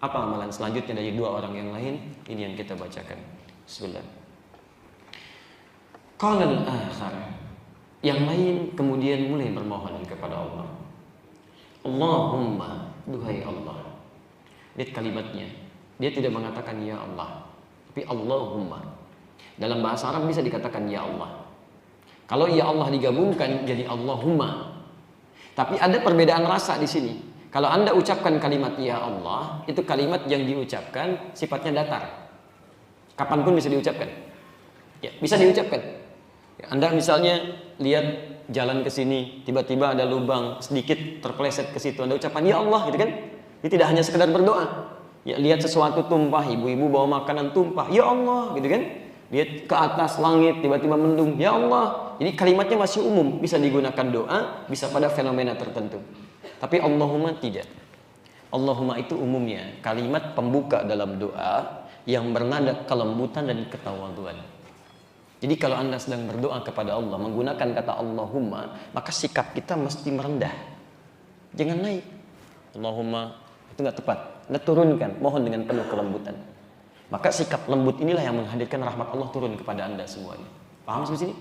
Apa amalan selanjutnya dari dua orang yang lain? Ini yang kita bacakan. Bismillah. Qala al-akhar, yang lain kemudian mulai bermohon kepada Allah. Allahumma, duhai Allah. Lihat kalimatnya. Dia tidak mengatakan ya Allah, tapi Allahumma. Dalam bahasa Arab bisa dikatakan ya Allah. Kalau ya Allah digabungkan jadi Allahumma. Tapi ada perbedaan rasa di sini. Kalau Anda ucapkan kalimat ya Allah, itu kalimat yang diucapkan sifatnya datar. Kapanpun bisa diucapkan. Ya, bisa diucapkan. Ya, Anda misalnya lihat jalan ke sini, tiba-tiba ada lubang sedikit terpeleset ke situ, Anda ucapkan ya Allah, gitu kan? Ini tidak hanya sekedar berdoa. Ya, lihat sesuatu tumpah, ibu-ibu bawa makanan tumpah, ya Allah, gitu kan? Lihat ke atas langit tiba-tiba mendung, ya Allah. Jadi kalimatnya masih umum, bisa digunakan doa, bisa pada fenomena tertentu. Tapi Allahumma tidak. Allahumma itu umumnya kalimat pembuka dalam doa yang bernada kelembutan dan ketawaduan. Jadi kalau Anda sedang berdoa kepada Allah menggunakan kata Allahumma, maka sikap kita mesti merendah. Jangan naik. Allahumma itu nggak tepat. Anda turunkan, mohon dengan penuh kelembutan. Maka sikap lembut inilah yang menghadirkan rahmat Allah turun kepada Anda semuanya. Paham sampai sini?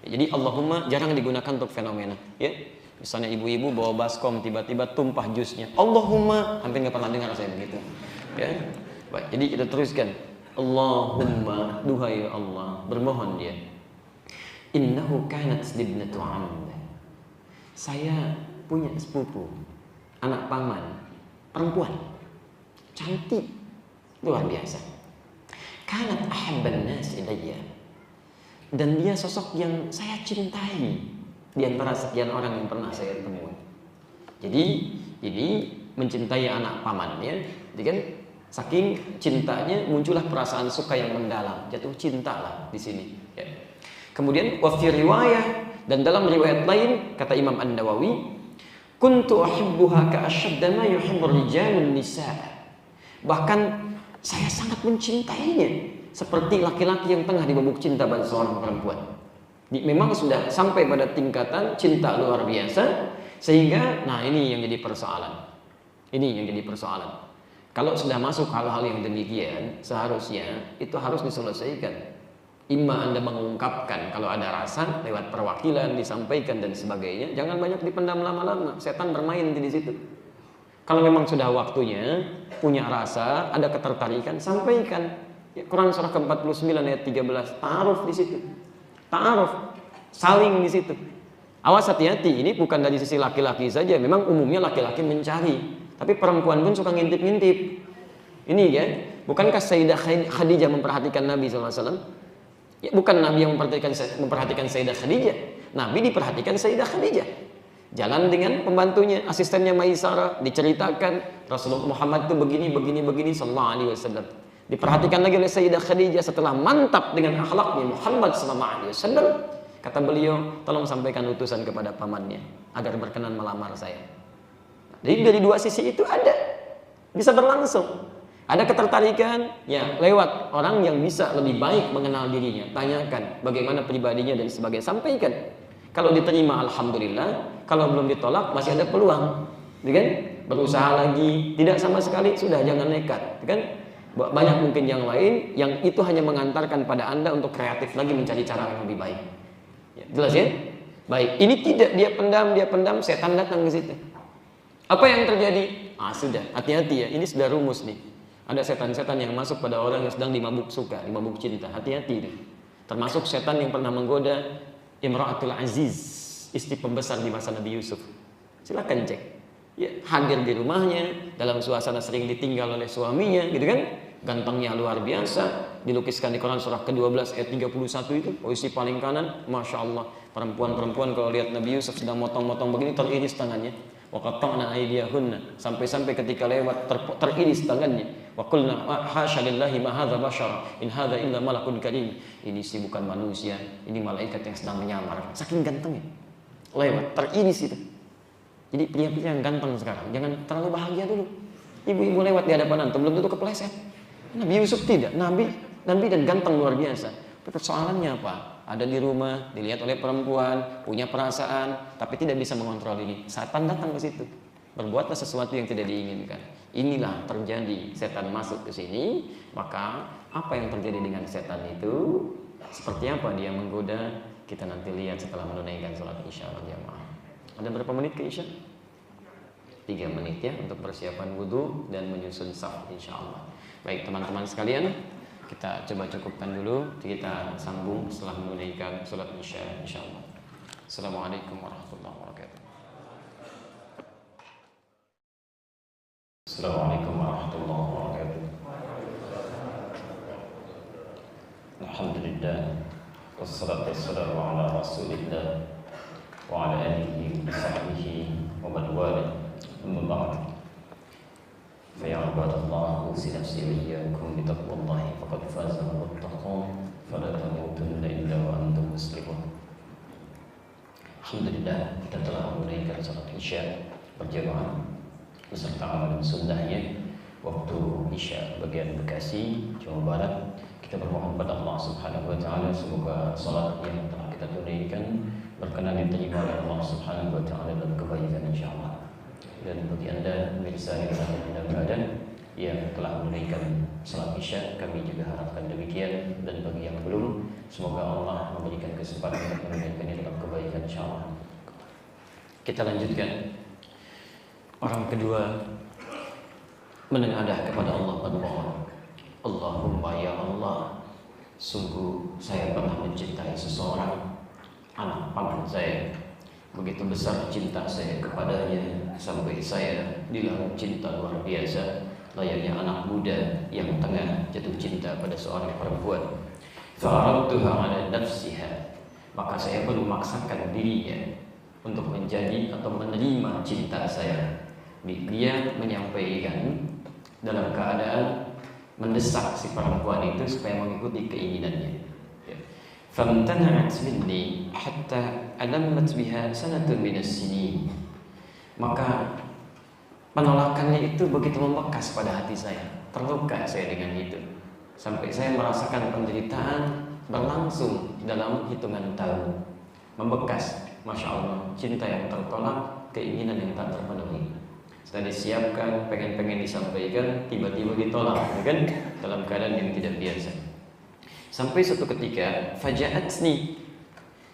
Ya, jadi Allahumma jarang digunakan untuk fenomena. Ya, misalnya ibu-ibu bawa baskom tiba-tiba tumpah jusnya. Allahumma, hampir nggak pernah dengar saya begitu. Ya, baik. Jadi kita teruskan. Allahumma, duhai Allah, bermohon dia. Innahu kanat libnatu amr. Saya punya sepupu, anak paman, perempuan, cantik, luar biasa. Kanat ahabban nas ilayya. Dan dia sosok yang saya cintai di antara sekian orang yang pernah saya temui. Jadi mencintai anak pamannya, jadi kan saking cintanya muncullah perasaan suka yang mendalam, jatuh cinta lah di sini. Ya. Kemudian wa fi riwayah, dan dalam riwayat lain kata Imam An-Nawawi, kuntu uhibbuha ka ashadda ma yuhibbu rijalun nisa. Bahkan saya sangat mencintainya seperti laki-laki yang tengah dibubuk cinta pada seorang perempuan. Memang sudah sampai pada tingkatan cinta luar biasa, sehingga nah ini yang jadi persoalan. Ini yang jadi persoalan. Kalau sudah masuk hal-hal yang demikian, seharusnya itu harus diselesaikan. Imma Anda mengungkapkan kalau ada rasa lewat perwakilan, disampaikan dan sebagainya. Jangan banyak dipendam lama-lama. Setan bermain di situ. Kalau memang sudah waktunya, punya rasa, ada ketertarikan, sampaikan. Ya, Quran surah ke-49 ayat 13, ta'aruf di situ. Ta'aruf, saling di situ. Awas, hati-hati, ini bukan dari sisi laki-laki saja. Memang umumnya laki-laki mencari. Tapi perempuan pun suka ngintip-ngintip. Ini ya, bukankah Sayyidah Khadijah memperhatikan Nabi SAW? Ya, bukan Nabi yang memperhatikan Sayyidah Khadijah. Nabi diperhatikan Sayyidah Khadijah. Jalan dengan pembantunya, asistennya Maisarah, diceritakan Rasulullah Muhammad itu begini sallallahu alaihi wasallam. Diperhatikan lagi oleh Sayyidah Khadijah setelah mantap dengan akhlaknya Muhammad sallallahu alaihi wasallam. Kata beliau, tolong sampaikan utusan kepada pamannya agar berkenan melamar saya. Jadi dari dua sisi itu ada, bisa berlangsung. Ada ketertarikan, ya lewat orang yang bisa lebih baik mengenal dirinya. Tanyakan bagaimana pribadinya dan sebagainya. Sampaikan. Kalau diterima, alhamdulillah. Kalau belum ditolak, masih ada peluang. Kan? Berusaha lagi. Tidak sama sekali, sudah jangan nekat. Kan? Banyak mungkin yang lain yang itu hanya mengantarkan pada Anda untuk kreatif lagi mencari cara yang lebih baik. Ya, jelas ya? Baik. Ini tidak dia pendam, setan datang ke situ. Apa yang terjadi? Sudah, hati-hati ya. Ini sudah rumus nih. Ada setan-setan yang masuk pada orang yang sedang dimabuk suka, dimabuk cinta. Hati-hati itu. Termasuk setan yang pernah menggoda Imra'atul Aziz, istri pembesar di masa Nabi Yusuf. Silakan cek. Ya, hadir di rumahnya dalam suasana sering ditinggal oleh suaminya, gitu kan? Gantengnya luar biasa. Dilukiskan di Quran surah ke-12 ayat 31 itu, posisi paling kanan, Masya Allah. Perempuan-perempuan kalau lihat Nabi Yusuf sedang motong-motong begini, teriris tangannya. Wa qatta'na aydiyahunna, sampai-sampai ketika lewat teriris tangannya. Wa qulna hasya lillahi ma hadza bashar in hadza illa malakun karim. Ini sih bukan manusia, ini malaikat yang sedang menyamar. Saking gantengnya. Lewat teriris itu. Jadi pria-pria yang ganteng sekarang jangan terlalu bahagia dulu. Ibu-ibu lewat di hadapan antum belum tentu kepleset. Nabi Yusuf tidak, nabi dan ganteng luar biasa. Persoalannya apa? Ada di rumah, dilihat oleh perempuan, punya perasaan, tapi tidak bisa mengontrol ini. Setan datang ke situ. berbuatlah sesuatu yang tidak diinginkan. Inilah terjadi, setan masuk ke sini, maka apa yang terjadi dengan setan itu, seperti apa dia menggoda, kita nanti lihat setelah menunaikan sholat isya berjamaah. Ada berapa menit ke isya? 3 menit ya, untuk persiapan wudhu dan menyusun saf insya Allah. Baik teman-teman sekalian, kita coba cukupkan dulu, kita sambung setelah menunaikan sholat isya insya Allah. Assalamualaikum warahmatullahi wabarakatuh. Assalamualaikum warahmatullahi wabarakatuh. Alhamdulillah, wassalatu wassalamu ala rasulillah wa ala alihi wa sahbihi wa man wala, amma ba'd. Fa ya ibadallah, usi nafsi wa iyyakum bi taqwallahi faqad faza al-muttaqun, fala tamutunna illa wa antum muslimun. Alhamdulillah, kita telah menunaikan salat isya berjamaah beserta amalan sunnahnya waktu isya bagian Bekasi, Jawa Barat. Kita bermohon pada Allah Subhanahu wa taala semoga salat yang telah kita tunaikan berkenan diterima oleh Allah Subhanahu wa taala dalam kebaikan insyaallah. Dan bagi Anda pemirsa yang Anda berada yang telah menunaikan salat isya, kami juga harapkan demikian, dan bagi yang belum, semoga Allah memberikan kesempatan untuk menunaikannya dalam kebaikan insyaallah. Kita lanjutkan. Orang kedua menengadah kepada Allah berdoa, Allahumma ya Allah, sungguh saya pernah mencintai seseorang, anak paman saya. Begitu besar cinta saya kepadanya sampai saya dilarang cinta luar biasa, layaknya anak muda yang tengah jatuh cinta pada seorang perempuan. Fa'aradtuha ala nafsiha, maka saya pun memaksakan dirinya untuk menjadi atau menerima cinta saya. Dia menyampaikan dalam keadaan mendesak si perempuan itu supaya mengikuti keinginannya. Famtana'at minni hatta alammat biha sanatun minas sinin. Maka penolakannya itu begitu membekas pada hati saya. Terluka saya dengan itu, sampai saya merasakan penderitaan berlangsung dalam hitungan tahun. Membekas, Masya Allah, cinta yang tertolak, keinginan yang tak terpenuhi. Sudah disiapkan, pengen disampaikan, tiba-tiba ditolak, kan? Dalam keadaan yang tidak biasa. Sampai suatu ketika, faja'atni,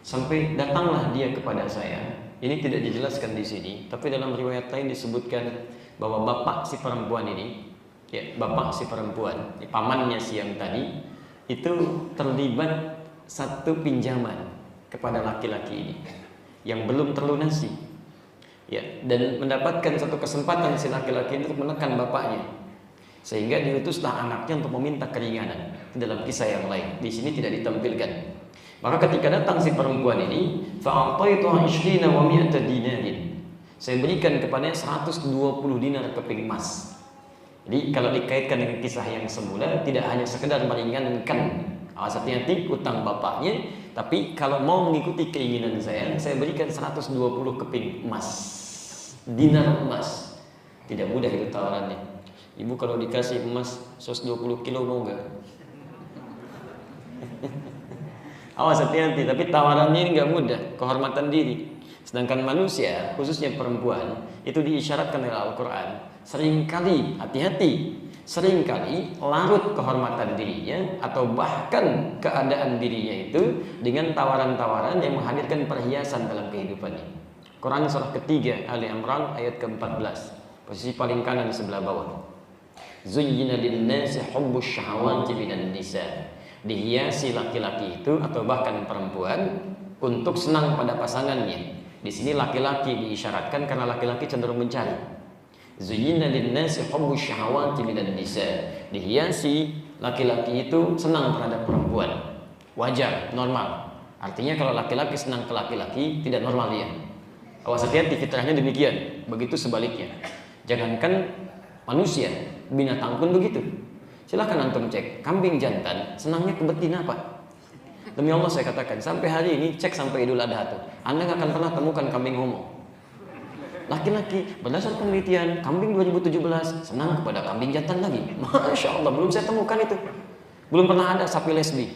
sampai datanglah dia kepada saya. Ini tidak dijelaskan di sini, tapi dalam riwayat lain disebutkan bahwa bapak si perempuan ini, ya, bapak si perempuan, pamannya si yang tadi, itu terlibat satu pinjaman kepada laki-laki ini yang belum terlunasi. Ya, dan mendapatkan satu kesempatan si laki-laki itu menekan bapaknya, sehingga diutuslah anaknya untuk meminta keringanan. Dalam kisah yang lain, di sini tidak ditampilkan. Maka ketika datang si perempuan ini, fa'ataituha 20 wa 100 dinarin, saya berikan kepadanya 120 dinar keping emas. Jadi kalau dikaitkan dengan kisah yang semula, tidak hanya sekedar meringankan, awas hati-hati utang bapaknya, tapi kalau mau mengikuti keinginan saya berikan 120 keping emas, dinar emas. Tidak mudah itu tawarannya. Ibu kalau dikasih emas 120 kilo mau gak? Awas hati-hati, tapi tawarannya ini gak mudah, kehormatan diri. Sedangkan manusia, khususnya perempuan, itu diisyaratkan oleh Al-Quran, seringkali, hati-hati, seringkali larut kehormatan dirinya atau bahkan keadaan dirinya itu dengan tawaran-tawaran yang menghadirkan perhiasan dalam kehidupannya. Quran surah ketiga Ali Imran ayat ke-14, posisi paling kanan sebelah bawah. Zuyyina lin-nasi hubbus syahawati minan nisa. Dihiasi laki-laki itu atau bahkan perempuan untuk senang pada pasangannya. Di sini laki-laki diisyaratkan karena laki-laki cenderung mencari. Zuyyina lin-nasi hubbus syahawati minan nisa. Dihiasi laki-laki itu senang terhadap perempuan. Wajar, normal. Artinya kalau laki-laki senang ke laki-laki, tidak normal dia. Awas hati-hati, fitrahnya demikian. Begitu sebaliknya. Jangankan manusia, binatang pun begitu. Silahkan antum cek, kambing jantan senangnya ke betina apa? Demi Allah saya katakan, sampai hari ini cek sampai Idul Adha tuh, Anda gak akan pernah temukan kambing homo. Laki-laki, berdasarkan penelitian, kambing 2017 senang kepada kambing jantan lagi. Masya Allah, belum saya temukan itu. Belum pernah ada sapi lesbi.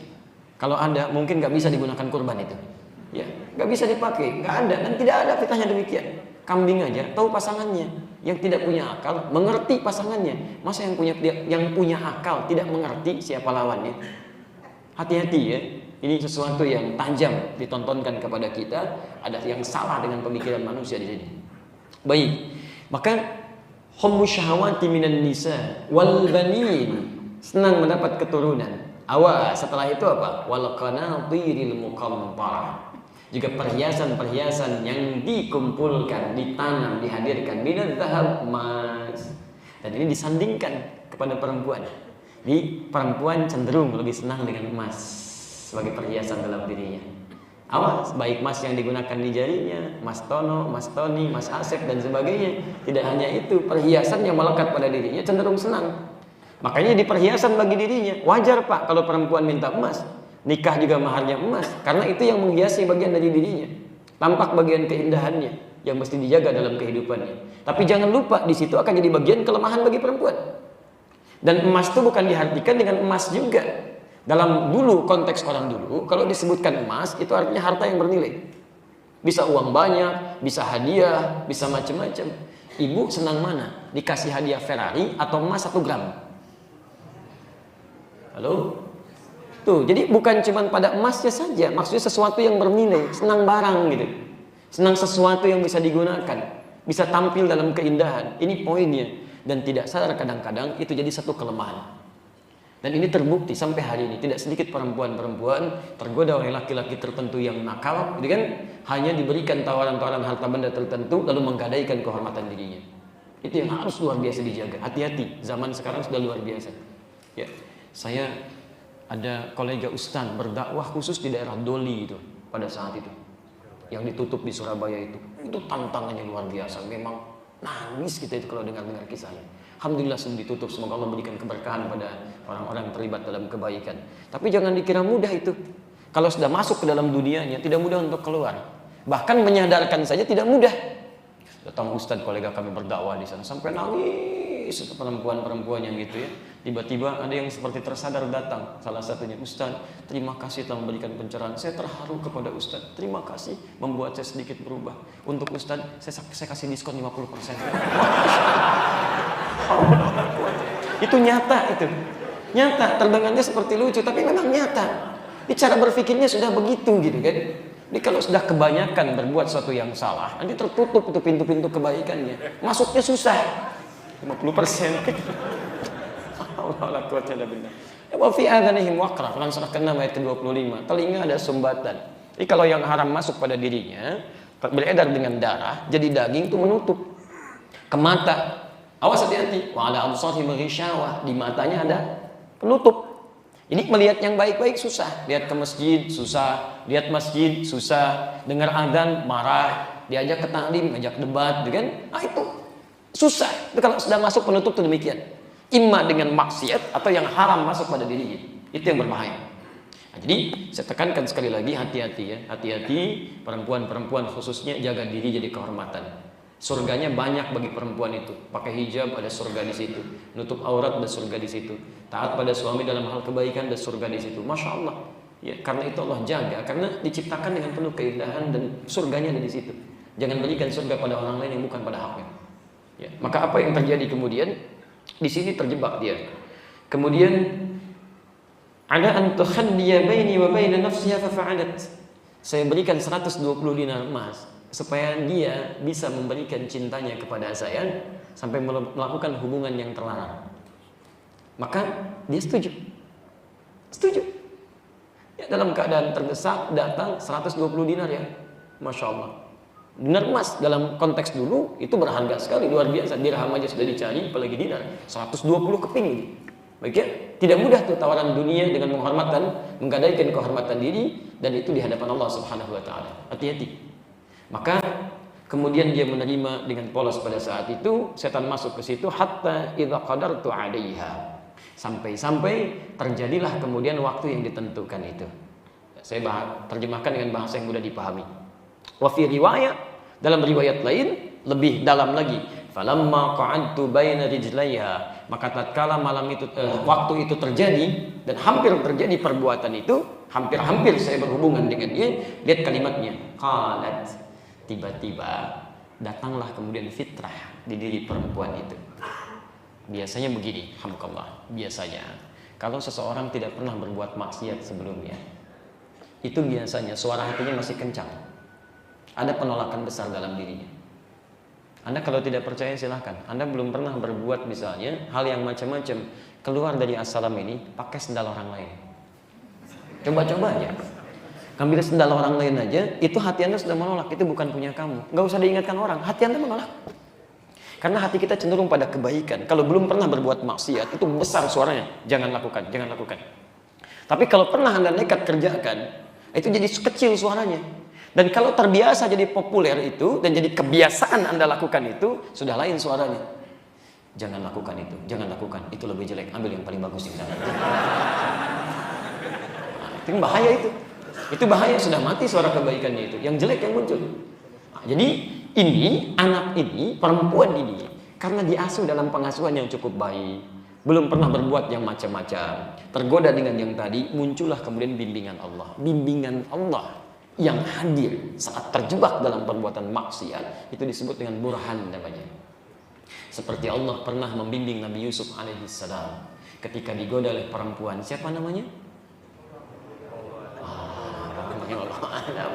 Kalau ada, mungkin gak bisa digunakan kurban itu. Ya, nggak bisa dipakai, nggak ada, dan tidak ada fitrahnya demikian. Kambing aja tahu pasangannya. Yang tidak punya akal mengerti pasangannya. Masa yang punya akal tidak mengerti siapa lawannya? Hati-hati ya. Ini sesuatu yang tajam ditontonkan kepada kita. Ada yang salah dengan pemikiran manusia di sini. Baik. Maka hubbu syahawati minan nisa wal banin, senang mendapat keturunan. Awas, setelah itu apa? Wal qanatiril muqantarah. Juga perhiasan-perhiasan yang dikumpulkan, ditanam, dihadirkan minadz zahab, emas. Dan ini disandingkan kepada perempuan. Di perempuan cenderung lebih senang dengan emas sebagai perhiasan dalam dirinya. Awas, baik emas yang digunakan di jarinya, emas tono, emas toni, emas asep dan sebagainya. Tidak hanya itu, perhiasan yang melekat pada dirinya cenderung senang. Makanya di perhiasan bagi dirinya. Wajar Pak kalau perempuan minta emas. Nikah juga maharnya emas, karena itu yang menghiasi bagian dari dirinya. Tampak bagian keindahannya yang mesti dijaga dalam kehidupannya. Tapi jangan lupa di situ akan jadi bagian kelemahan bagi perempuan. Dan emas itu bukan diartikan dengan emas juga. Dalam dulu konteks orang dulu, kalau disebutkan emas itu artinya harta yang bernilai. Bisa uang banyak, bisa hadiah, bisa macam-macam. Ibu senang mana? Dikasih hadiah Ferrari atau emas 1 gram? Halo? Tuh, jadi bukan cuma pada emasnya saja, maksudnya sesuatu yang bernilai, senang barang gitu. Senang sesuatu yang bisa digunakan, bisa tampil dalam keindahan. Ini poinnya. Dan tidak sadar kadang-kadang itu jadi satu kelemahan. Dan ini terbukti sampai hari ini. Tidak sedikit perempuan-perempuan tergoda oleh laki-laki tertentu yang nakal, gitu kan? Hanya diberikan tawaran-tawaran harta benda tertentu lalu menggadaikan kehormatan dirinya. Itu yang harus luar biasa dijaga. Hati-hati, zaman sekarang sudah luar biasa. Ya, saya ada kolega ustaz berdakwah khusus di daerah Doli itu pada saat itu, yang ditutup di Surabaya itu tantangannya luar biasa. Memang nangis kita itu kalau dengar-dengar kisahnya. Alhamdulillah sudah ditutup, semoga Allah berikan keberkahan pada orang-orang yang terlibat dalam kebaikan. Tapi jangan dikira mudah itu. Kalau sudah masuk ke dalam dunianya tidak mudah untuk keluar. Bahkan menyadarkan saja tidak mudah. Datang ustaz kolega kami berdakwah di sana sampai nangis, perempuan-perempuan yang gitu ya. Tiba-tiba ada yang seperti tersadar datang. Salah satunya, Ustaz, terima kasih telah memberikan pencerahan. Saya terharu kepada Ustaz. Terima kasih membuat saya sedikit berubah. Untuk Ustaz, saya kasih diskon 50%. Itu nyata itu. Nyata, terdengarnya seperti lucu, tapi memang nyata. Ini cara berpikirnya sudah begitu gitu kan. Jadi kalau sudah kebanyakan berbuat sesuatu yang salah, nanti tertutup itu pintu-pintu kebaikannya. Masuknya susah. 50%. Allah kuatnya ada benar. Wa fi adhanihim waqra, Quran surah ke-6 ayat ke-25. Telinga ada sumbatan. Jadi kalau yang haram masuk pada dirinya, beredar dengan darah, jadi daging itu menutup. Ke mata, awas hati-hati. Wa ala absarihim ghishawah, di matanya ada penutup. Jadi melihat yang baik-baik susah. Lihat ke masjid susah, lihat masjid susah, dengar azan marah, diajak ke taklim, ngajak debat, kan? Ah itu susah. Itu kalau sudah masuk penutup itu demikian. Imma dengan maksiat atau yang haram masuk pada dirinya. Itu yang berbahaya. Nah, jadi saya tekankan sekali lagi, hati-hati ya. Hati-hati perempuan-perempuan khususnya, jaga diri jadi kehormatan. Surganya banyak bagi perempuan itu. Pakai hijab ada surga di situ. Nutup aurat ada surga di situ. Taat pada suami dalam hal kebaikan ada surga di situ. Masya Allah. Ya, karena itu Allah jaga. Karena diciptakan dengan penuh keindahan dan surganya ada di situ. Jangan berikan surga pada orang lain yang bukan pada haknya. Ya, maka apa yang terjadi kemudian? Di sini terjebak dia. Kemudian ada an tukhaddiya baini wa baina nafsiha fa fa'alat. Saya berikan 120 dinar emas supaya dia bisa memberikan cintanya kepada saya sampai melakukan hubungan yang terlarang. Maka dia setuju. Setuju. Ya, dalam keadaan terdesak datang 120 dinar ya. Masya Allah. Dinar emas dalam konteks dulu itu berharga sekali, luar biasa. Dirham aja sudah dicari, apalagi dinar 120 keping ini. Baik ya, tidak mudah tuh tawaran dunia dengan menghormatkan, menggadaikan kehormatan diri, dan itu di hadapan Allah Subhanahu wa taala. Hati-hati. Maka kemudian dia menerima dengan polos pada saat itu, setan masuk ke situ hatta idza qadartu 'alaiha. Sampai-sampai terjadilah kemudian waktu yang ditentukan itu. Saya terjemahkan dengan bahasa yang mudah dipahami. Wa fi riwayat, dalam riwayat lain lebih dalam lagi, falamma qa'adtu baina rijlaiha, maka tatkala malam itu waktu itu terjadi dan hampir terjadi perbuatan itu, hampir-hampir saya berhubungan dengan dia, lihat kalimatnya, qalat, tiba-tiba datanglah kemudian fitrah di diri perempuan itu. Biasanya begini, alhamdulillah, biasanya kalau seseorang tidak pernah berbuat maksiat sebelumnya, itu biasanya suara hatinya masih kencang. Ada penolakan besar dalam dirinya. Anda kalau tidak percaya silahkan. Anda belum pernah berbuat misalnya hal yang macam-macam, keluar dari assalam ini pakai sendal orang lain. Coba-coba aja. Ambil sendal orang lain aja, itu hati Anda sudah menolak, itu bukan punya kamu. Nggak usah diingatkan orang, hati Anda menolak. Karena hati kita cenderung pada kebaikan. Kalau belum pernah berbuat maksiat, itu besar suaranya. Jangan lakukan, jangan lakukan. Tapi kalau pernah Anda nekat kerjakan, itu jadi kecil suaranya. Dan kalau terbiasa jadi populer itu, dan jadi kebiasaan Anda lakukan itu, sudah lain suaranya. Jangan lakukan itu, jangan lakukan. Itu lebih jelek, ambil yang paling bagus yang sana. Itu bahaya itu. Itu bahaya, sudah mati suara kebaikannya itu. Yang jelek yang muncul. Nah, jadi ini, anak ini, perempuan ini, karena diasuh dalam pengasuhan yang cukup baik, belum pernah berbuat yang macam-macam, tergoda dengan yang tadi, muncullah kemudian bimbingan Allah. Bimbingan Allah yang hadir saat terjebak dalam perbuatan maksiat, itu disebut dengan burhan namanya. Seperti Allah pernah membimbing Nabi Yusuf alaihissalam ketika digoda oleh perempuan. Siapa namanya?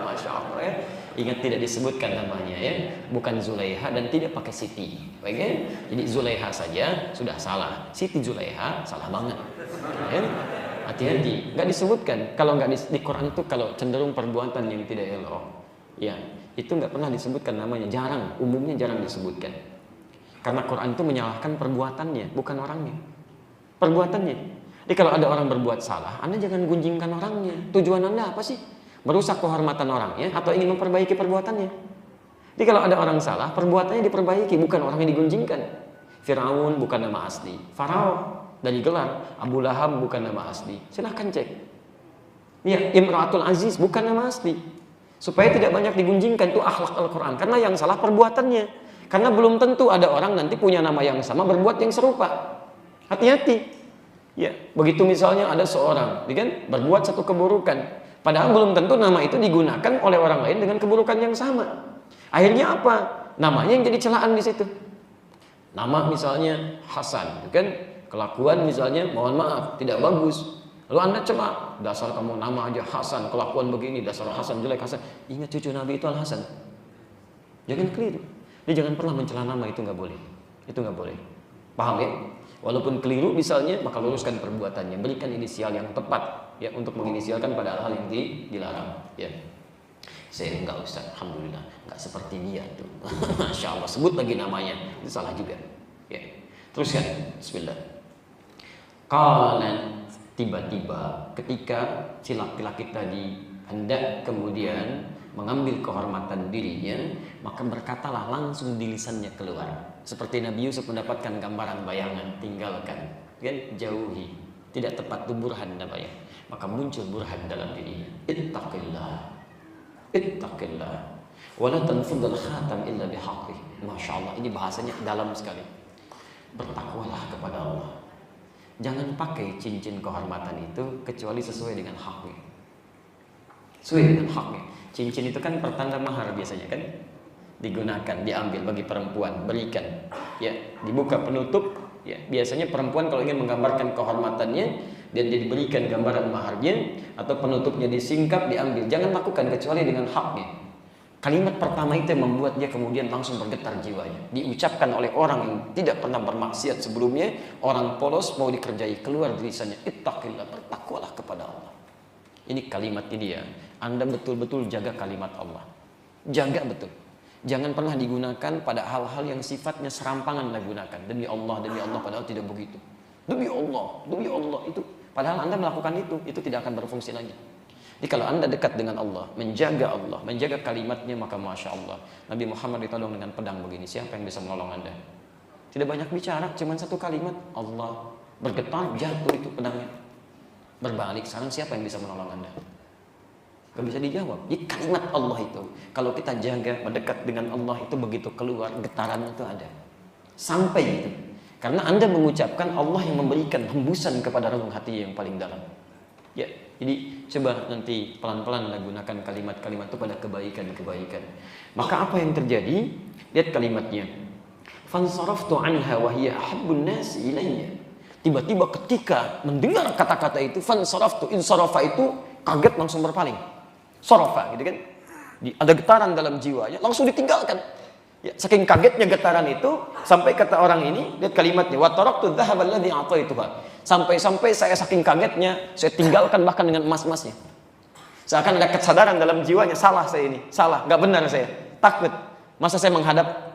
Masya Allah ya. Ingat tidak disebutkan namanya ya, bukan Zulaiha dan tidak pakai Siti, baik ya? Jadi Zulaiha saja sudah salah, Siti Zulaiha salah banget ya? Hati-hati, nggak disebutkan. Kalau nggak di Quran itu kalau cenderung perbuatan yang tidak elok ya, itu nggak pernah disebutkan namanya, jarang, umumnya jarang disebutkan. Karena Quran itu menyalahkan perbuatannya, bukan orangnya, perbuatannya. Jadi kalau ada orang berbuat salah, Anda jangan gunjingkan orangnya. Tujuan Anda apa sih? Merusak kehormatan orangnya atau ingin memperbaiki perbuatannya? Jadi kalau ada orang salah, perbuatannya diperbaiki, bukan orangnya digunjingkan. Firaun bukan nama asli, Farao dari gelar, Abu Lahab bukan nama asli. Silahkan cek. Ya, Imratul Aziz bukan nama asli. Supaya tidak banyak digunjingkan, itu akhlak Al-Quran. Karena yang salah perbuatannya. Karena belum tentu ada orang nanti punya nama yang sama berbuat yang serupa. Hati-hati. Ya, begitu misalnya ada seorang, kan, berbuat satu keburukan. Padahal belum tentu nama itu digunakan oleh orang lain dengan keburukan yang sama. Akhirnya apa? Namanya yang jadi celaan di situ. Nama misalnya Hasan, kan? Kelakuan misalnya, mohon maaf, tidak bagus. Lalu Anda cela, dasar kamu nama aja Hasan, kelakuan begini, dasar Hasan jelek Hasan. Ingat cucu Nabi itu Al Hasan. Jangan keliru. Dia jangan pernah mencela nama, itu nggak boleh. Itu nggak boleh. Paham ya? Walaupun keliru misalnya, maka luruskan perbuatannya, berikan inisial yang tepat ya untuk menginisialkan pada hal yang dilarang ya. Saya enggak Ustaz, alhamdulillah enggak seperti dia tuh. Masya Allah, sebut lagi namanya, itu salah juga ya. Teruskan, bismillah. Qalan, tiba-tiba ketika si laki-laki tadi hendak kemudian mengambil kehormatan dirinya, maka berkatalah langsung di lisannya keluar. Seperti Nabi Yusuf mendapatkan gambaran bayangan, tinggalkan, kan, jauhi. Tidak tepat itu burhan namanya. Maka muncul burhan dalam dirinya. Ittaqillah. Ittaqillah. Wala tanfudul khatam illa bihaqqih. Masya Allah, ini bahasanya dalam sekali. Bertakwalah kepada Allah. Jangan pakai cincin kehormatan itu kecuali sesuai dengan haknya. Sesuai dengan haknya. Cincin itu kan pertanda mahar biasanya kan? Digunakan, diambil bagi perempuan, berikan. Ya, dibuka penutup. Ya, biasanya perempuan kalau ingin menggambarkan kehormatannya dan diberikan gambaran maharnya atau penutupnya disingkap, diambil. Jangan lakukan kecuali dengan haknya. Kalimat pertama itu yang membuat dia kemudian langsung bergetar jiwanya. Diucapkan oleh orang yang tidak pernah bermaksiat sebelumnya, orang polos mau dikerjai, keluar dari lisannya, ittaqillah, bertakwalah kepada Allah. Ini kalimat ini ya. Anda betul-betul jaga kalimat Allah. Jaga betul. Jangan pernah digunakan pada hal-hal yang sifatnya serampangan Anda gunakan. Demi Allah, padahal tidak begitu. Demi Allah itu. Padahal Anda melakukan itu tidak akan berfungsi lagi. Jadi kalau Anda dekat dengan Allah, menjaga kalimatnya, maka Masya Allah. Nabi Muhammad ditolong dengan pedang begini. Siapa yang bisa menolong Anda? Tidak banyak bicara, cuma satu kalimat. Allah bergetar, jatuh itu pedangnya. Berbalik, sekarang siapa yang bisa menolong Anda? Gak bisa dijawab. Jadi kalimat Allah itu, kalau kita jaga, mendekat dengan Allah itu begitu keluar, getaran itu ada. Sampai itu. Karena Anda mengucapkan Allah yang memberikan hembusan kepada relung hati yang paling dalam. Ya, jadi coba nanti pelan-pelan gunakan kalimat-kalimat itu pada kebaikan-kebaikan. Maka apa yang terjadi? Lihat kalimatnya. Fansaraftu anha wa hiya ahabbun nasi ilayya. Tiba-tiba ketika mendengar kata-kata itu, fansaraftu, insarafa itu kaget langsung berpaling. Sarafa gitu kan? Ada getaran dalam jiwanya, langsung ditinggalkan. Ya, saking kagetnya getaran itu sampai kata orang ini, lihat kalimatnya, wa taraktu dhahaba alladhi a'taituha. Sampai-sampai saya saking kagetnya, saya tinggalkan bahkan dengan emas-emasnya. Seakan ada kesadaran dalam jiwanya, salah saya ini, salah, nggak benar saya, takut. Masa saya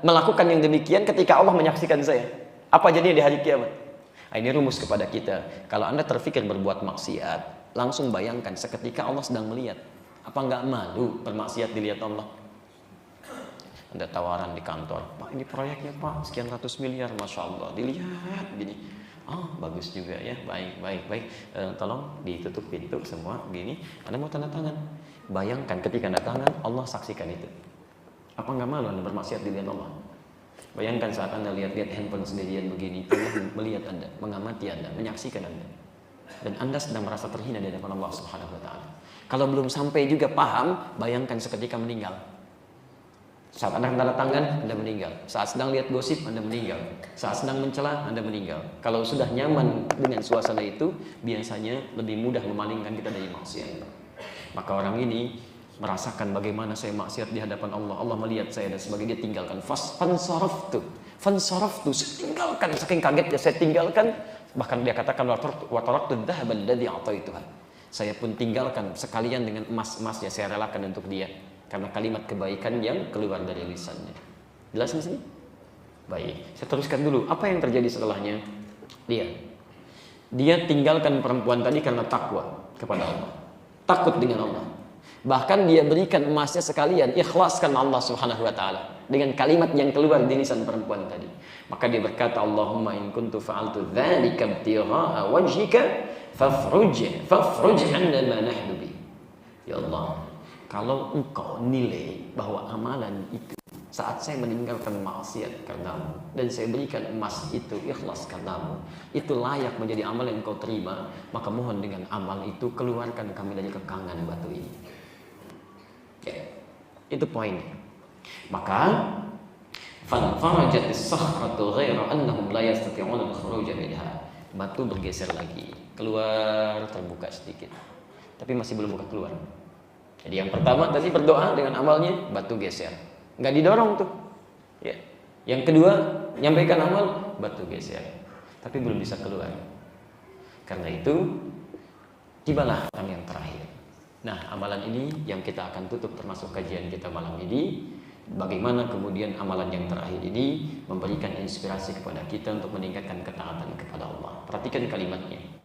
melakukan yang demikian ketika Allah menyaksikan saya? Apa jadinya di hari kiamat? Nah, ini rumus kepada kita. Kalau Anda terfikir berbuat maksiat, langsung bayangkan seketika Allah sedang melihat. Apa nggak malu bermaksiat dilihat Allah? Ada tawaran di kantor, Pak ini proyeknya Pak, sekian ratus miliar, Masya Allah, dilihat gini. Oh bagus juga ya, baik. Tolong ditutup pintu semua gini. Anda mau tanda tangan? Bayangkan ketika tanda tangan, Allah saksikan itu. Apa nggak malu Anda bermaksiat dilihat Allah? Bayangkan saat Anda lihat handphone sendirian begini, Allah melihat Anda, mengamati Anda, menyaksikan Anda. Dan Anda sedang merasa terhina di hadapan Allah Subhanahu wa taala. Kalau belum sampai juga paham, bayangkan seketika meninggal. Saat Anda tanda tangan, Anda meninggal. Saat sedang lihat gosip, Anda meninggal. Saat sedang mencela, Anda meninggal. Kalau sudah nyaman dengan suasana itu, biasanya lebih mudah memalingkan kita dari maksiat. Maka orang ini merasakan bagaimana saya maksiat di hadapan Allah. Allah melihat saya dan sebagai dia tinggalkan. Fansaraftu, saya tinggalkan. Saking kagetnya saya tinggalkan. Bahkan dia katakan wa taraktu dhahaba alladhi a'taituha. Saya pun tinggalkan sekalian dengan emas-emasnya, saya relakan untuk dia. Karena kalimat kebaikan yang keluar dari lisannya. Jelas di sini? Baik, saya teruskan dulu. Apa yang terjadi setelahnya? Dia tinggalkan perempuan tadi karena takwa kepada Allah. Takut dengan Allah. Bahkan dia berikan emasnya sekalian, ikhlaskan Allah Subhanahu wa taala dengan kalimat yang keluar di lisan perempuan tadi. Maka dia berkata, Allahumma in kuntu fa'altu dzalika ibtigha'a wajhika fafruj 'anna ma nahnu bi. Ya Allah, kalau engkau nilai bahwa amalan itu saat saya meninggalkan maksiat karenamu dan saya berikan emas itu ikhlas karenamu, itu layak menjadi amal yang engkau terima, maka mohon dengan amal itu keluarkan kami dari kekangan batu ini. Ya, itu poinnya. Maka fanfarajat as-sakhratu ghaira annahum la yastati'una al-khuruj minha. Batu bergeser lagi, keluar terbuka sedikit. Tapi masih belum buka keluar. Jadi yang pertama tadi berdoa dengan amalnya, batu geser. Enggak didorong tuh. Ya. Yang kedua, nyampaikan amal, batu geser. Tapi belum bisa keluar. Karena itu, tibalah orang yang terakhir. Nah, amalan ini yang kita akan tutup termasuk kajian kita malam ini. Bagaimana kemudian amalan yang terakhir ini memberikan inspirasi kepada kita untuk meningkatkan ketaatan kepada Allah. Perhatikan kalimatnya.